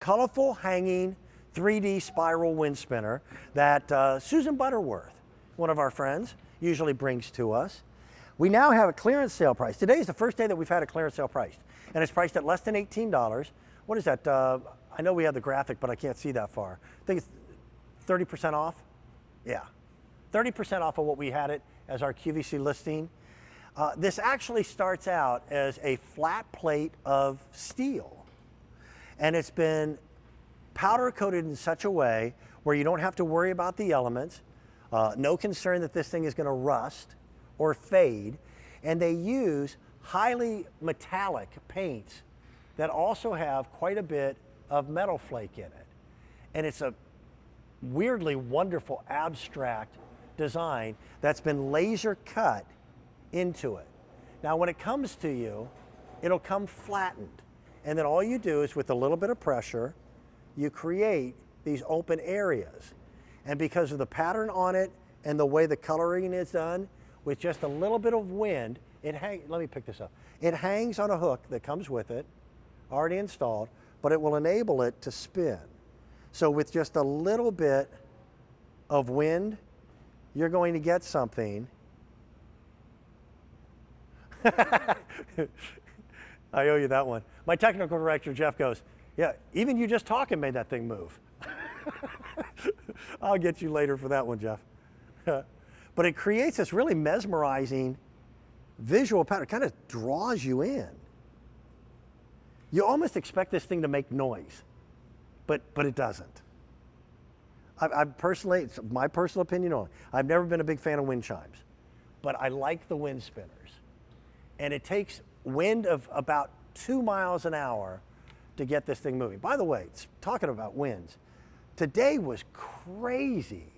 colorful hanging 3D spiral wind spinner that Susan Butterworth, one of our friends, usually brings to us. We now have a clearance sale price. Today is the first day that we've had a clearance sale price, and it's priced at less than $18. What is that? I know we have the graphic, but I can't see that far. I think it's 30% off. Yeah, 30% off of what we had it as our QVC listing. This actually starts out as a flat plate of steel. And it's been powder coated in such a way where you don't have to worry about the elements, no concern that this thing is going to rust or fade. And they use highly metallic paints that also have quite a bit of metal flake in it. And it's a weirdly wonderful abstract design that's been laser cut into it. Now when it comes to you, it'll come flattened. And then all you do is with a little bit of pressure, you create these open areas. And because of the pattern on it and the way the coloring is done, with just a little bit of wind, let me pick this up. It hangs on a hook that comes with it, already installed, but it will enable it to spin. So with just a little bit of wind, you're going to get something. I owe you that one. My technical director, Jeff, goes, yeah, even you just talking made that thing move. I'll get you later for that one, Jeff. But it creates this really mesmerizing visual pattern. It kind of draws you in. You almost expect this thing to make noise, but it doesn't. I personally, it's my personal opinion only, I've never been a big fan of wind chimes, but I like the wind spinners. And it takes wind of about 2 miles an hour to get this thing moving. By the way, talking about winds, today was crazy.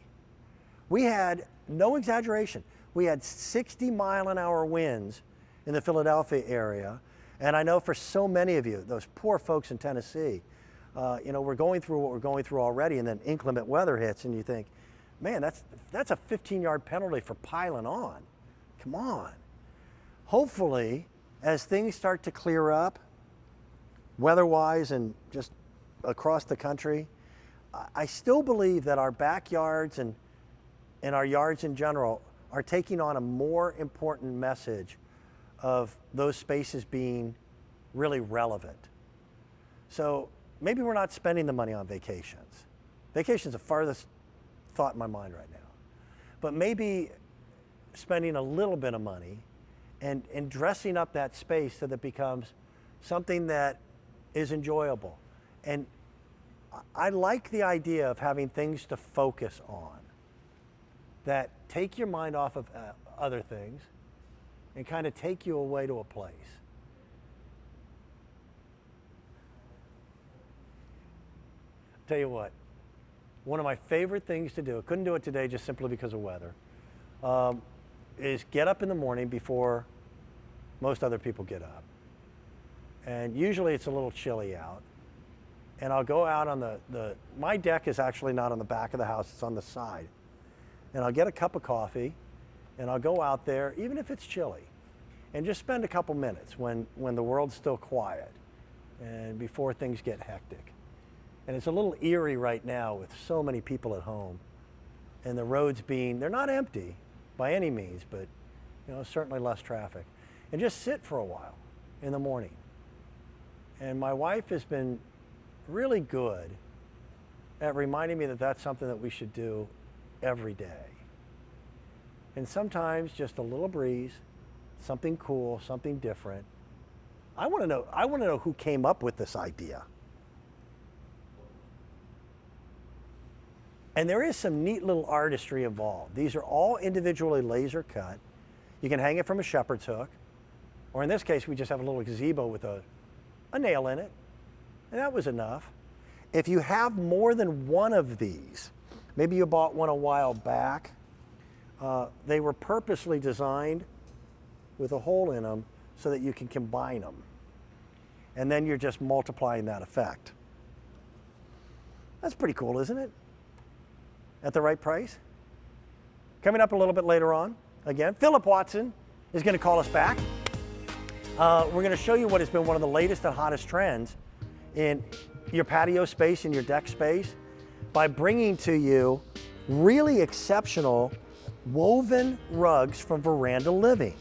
We had, no exaggeration, we had 60-mile-an-hour winds in the Philadelphia area. And I know for so many of you, those poor folks in Tennessee, we're going through what we're going through already, and then inclement weather hits, and you think, man, that's a 15-yard penalty for piling on. Come on. Hopefully, as things start to clear up, weather-wise and just across the country, I still believe that our backyards and our yards in general are taking on a more important message of those spaces being really relevant. So maybe we're not spending the money on vacations. Vacation's the farthest thought in my mind right now. But maybe spending a little bit of money and dressing up that space so that it becomes something that is enjoyable. And I like the idea of having things to focus on that take your mind off of other things and kind of take you away to a place. Tell you what, one of my favorite things to do, I couldn't do it today just simply because of weather, is get up in the morning before most other people get up. And usually it's a little chilly out. And I'll go out on my deck is actually not on the back of the house, it's on the side. And I'll get a cup of coffee and I'll go out there, even if it's chilly, and just spend a couple minutes when the world's still quiet and before things get hectic. And it's a little eerie right now with so many people at home and the roads they're not empty by any means, but certainly less traffic. And just sit for a while in the morning. And my wife has been really good at reminding me that that's something that we should do every day. And sometimes just a little breeze, something cool, something different. I want to know who came up with this idea. And there is some neat little artistry involved. These are all individually laser cut. You can hang it from a shepherd's hook, or in this case, we just have a little gazebo with a nail in it, and that was enough. If you have more than one of these, maybe you bought one a while back, they were purposely designed with a hole in them so that you can combine them. And then you're just multiplying that effect. That's pretty cool, isn't it? At the right price. Coming up a little bit later on, again, Philip Watson is going to call us back. We're going to show you what has been one of the latest and hottest trends in your patio space and your deck space by bringing to you really exceptional woven rugs from Veranda Living.